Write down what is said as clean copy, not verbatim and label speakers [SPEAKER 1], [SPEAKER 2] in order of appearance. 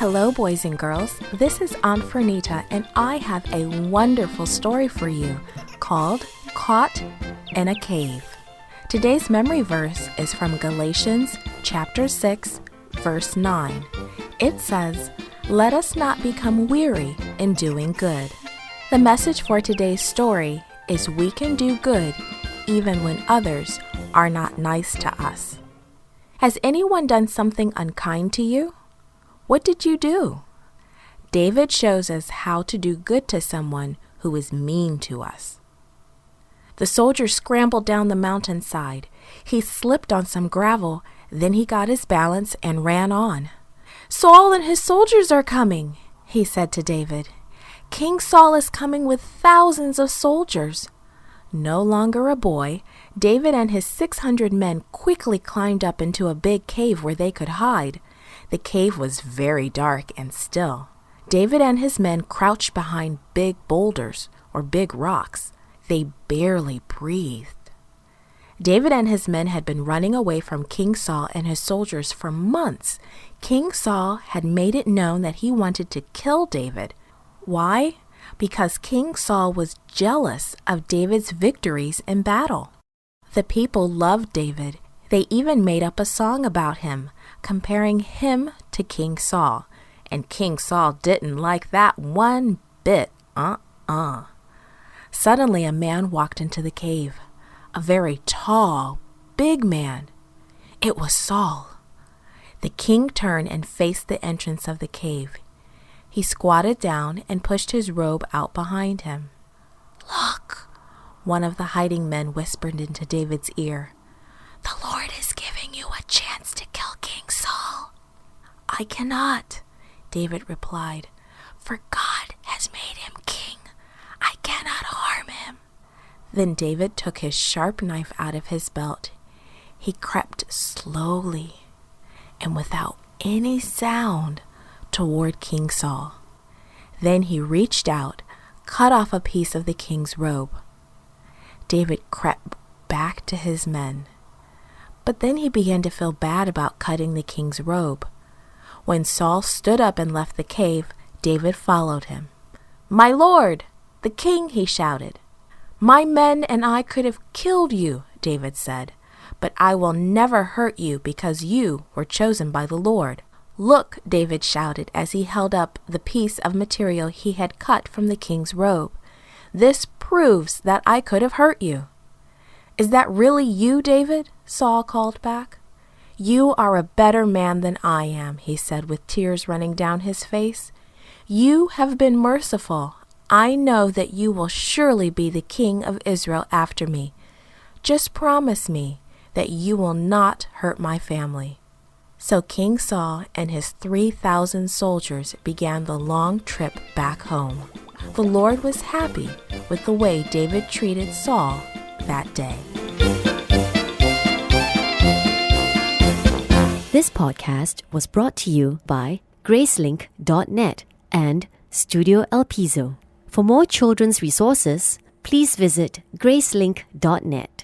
[SPEAKER 1] Hello, boys and girls. This is Aunt Fernita, and I have a wonderful story for you called Caught in a Cave. Today's memory verse is from Galatians chapter 6, verse 9. It says, "Let us not become weary in doing good." The message for today's story is we can do good even when others are not nice to us. Has anyone done something unkind to you? What did you do? David shows us how to do good to someone who is mean to us. The soldier scrambled down the mountainside. He slipped on some gravel, then he got his balance and ran on. "Saul and his soldiers are coming," he said to David. "King Saul is coming with thousands of soldiers." No longer a boy, David and his 600 men quickly climbed up into a big cave where they could hide. The cave was very dark and still. David and his men crouched behind big boulders or big rocks. They barely breathed. David and his men had been running away from King Saul and his soldiers for months. King Saul had made it known that he wanted to kill David. Why? Because King Saul was jealous of David's victories in battle. The people loved David. They even made up a song about him, comparing him to King Saul. And King Saul didn't like that one bit. Suddenly a man walked into the cave. A very tall, big man. It was Saul. The king turned and faced the entrance of the cave. He squatted down and pushed his robe out behind him. "Look," one of the hiding men whispered into David's ear. "The Lord is giving you a chance to kill King Saul." "I cannot," David replied, "for God has made him king. I cannot harm him." Then David took his sharp knife out of his belt. He crept slowly and without any sound toward King Saul. Then he reached out, cut off a piece of the king's robe. David crept back to his men. But then he began to feel bad about cutting the king's robe. When Saul stood up and left the cave, David followed him. "My lord, the king," he shouted. "My men and I could have killed you," David said, "but I will never hurt you because you were chosen by the Lord." "Look," David shouted as he held up the piece of material he had cut from the king's robe. "This proves that I could have hurt you." "Is that really you, David?" Saul called back. "You are a better man than I am," he said with tears running down his face. "You have been merciful. I know that you will surely be the king of Israel after me. Just promise me that you will not hurt my family." So King Saul and his 3,000 soldiers began the long trip back home. The Lord was happy with the way David treated Saul that day.
[SPEAKER 2] This podcast was brought to you by Gracelink.net and Studio El Piso. For more children's resources, please visit Gracelink.net.